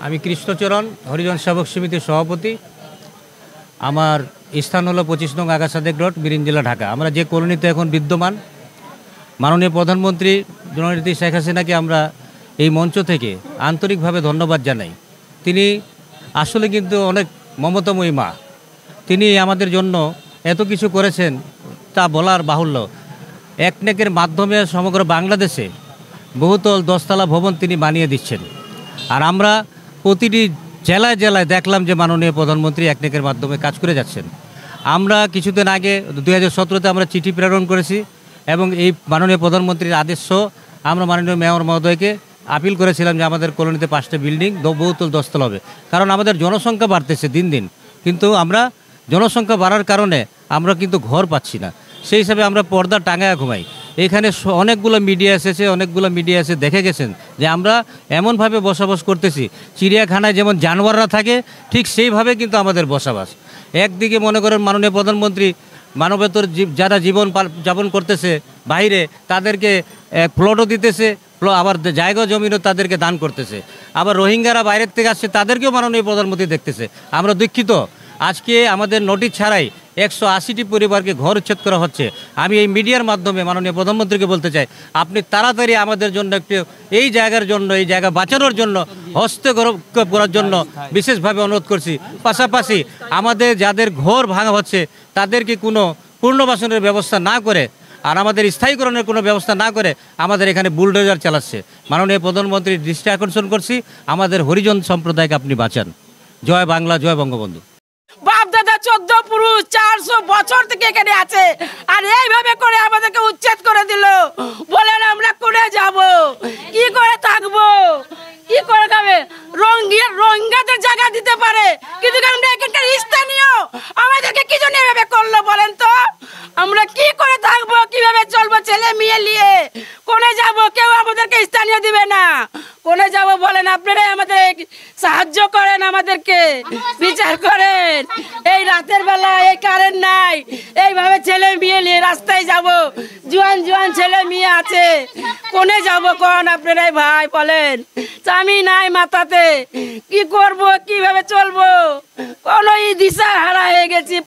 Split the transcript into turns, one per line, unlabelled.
আমি কৃষ্ণচরণ হরিজন সেবক সমিতির সভাপতি। আমার স্থান হলো 25 নং আগাছাদেক রোড, বিরিঞ্জ জেলা, ঢাকা। আমরা যে কলোনিতে এখন বিদ্যমান, মাননীয় প্রধানমন্ত্রী জননেত্রী শেখ হাসিনাকে আমরা এই মঞ্চ থেকে আন্তরিকভাবে ধন্যবাদ জানাই। তিনি আসলে কিন্তু অনেক মমতাময়ী মা। তিনি আমাদের জন্য এত কিছু করেছেন তা বলার বাহুল্য। একনেকের মাধ্যমে সমগ্র বাংলাদেশে বহুতল 10তলা ভবন তিনি বানিয়ে দিচ্ছেন। আর আমরা প্রতিটি জেলায় জেলায় দেখলাম যে মাননীয় প্রধানমন্ত্রী একনেকের মাধ্যমে কাজ করে যাচ্ছেন। আমরা কিছুদিন আগে 2017-তে আমরা চিঠি প্রেরণ করেছি এবং এই মাননীয় প্রধানমন্ত্রীর আদেশ আমরা মাননীয় মেয়র মহোদয়কে আপিল করেছিলাম যে আমাদের কলোনিতে 5টা বিল্ডিং বহুতল 10তলা হবে। কারণ আমাদের জনসংখ্যা বাড়তেছে দিন দিন, কিন্তু আমরা জনসংখ্যা বাড়ার কারণে আমরা কিন্তু ঘর পাচ্ছি না। সেই হিসাবে আমরা পর্দা টাঙায় ঘুমাই। এখানে অনেকগুলো মিডিয়া এসে দেখে গেছেন যে আমরা এমনভাবে বসবাস করতেছি, চিড়িয়াখানায় যেমন জানোয়াররা থাকে ঠিক সেইভাবে কিন্তু আমাদের বসবাস। একদিকে মনে করেন মাননীয় প্রধানমন্ত্রী মানবেতর যারা জীবন যাপন করতেছে বাইরে, তাদেরকে প্লটও দিতেছে, আবার জায়গা জমিনও তাদেরকে দান করতেছে। আবার রোহিঙ্গারা বাইরের থেকে আসছে, তাদেরকেও মাননীয় প্রধানমন্ত্রী দেখতেছে। আমরা দুঃখিত, আজকে আমাদের নোটিশ ছাড়াই 180টি পরিবারকে ঘর উচ্ছেদ করা হচ্ছে। আমি এই মিডিয়ার মাধ্যমে মাননীয় প্রধানমন্ত্রীকে বলতে চাই, আপনি তাড়াতাড়ি আমাদের জন্য একটু এই জায়গা বাঁচানোর জন্য হস্তক্ষেপ করার জন্য বিশেষভাবে অনুরোধ করছি। পাশাপাশি আমাদের যাদের ঘর ভাঙা হচ্ছে তাদেরকে কোনো পুনর্বাসনের ব্যবস্থা না করে আর আমাদের স্থায়ীকরণের কোনো ব্যবস্থা না করে আমাদের এখানে বুলডোজার চালাচ্ছে। মাননীয় প্রধানমন্ত্রীর দৃষ্টি আকর্ষণ করছি, আমাদের হরিজন সম্প্রদায়কে আপনি বাঁচান। জয় বাংলা, জয় বঙ্গবন্ধু।
বাপ দাদা 14 পুরুষ 400 বছর থেকে এখানে আছে, আর এইভাবে করে আমাদেরকে উচ্ছেদ করে দিল। বলেন আমরা কোনে যাব, কি করে থাকবো, কি করে খাবে? রোহিঙ্গাদের জায়গা দিতে পারে, কিন্তু আমরা এখানকার স্থানীয়, আমাদেরকে কি জন্য এভাবে করলো বলেন তো? আমরা কি করে থাকবো, কিভাবে চলবো ছেলে মেয়ে নিয়ে? কোনে যাব? কেউ আমাদেরকে স্থানীয় দিবে না। কোনে যাব বলেন? আপনারাই আমাদের সাহায্য করেন, আমাদেরকে বিচার করেন। এই রাতের বেলা এই কারেন্ট নাই, এইভাবে ছেলে মেয়ে নিয়ে রাস্তায় যাব, জোয়ান ছেলে মেয়ে আছে, কোনে যাব কোন? আপনারাই ভাই বলেন। স্বামী নাই মাথাতে, কি করব, কিভাবে চলবো, কোনো দিশা হারা হয়ে গেছি।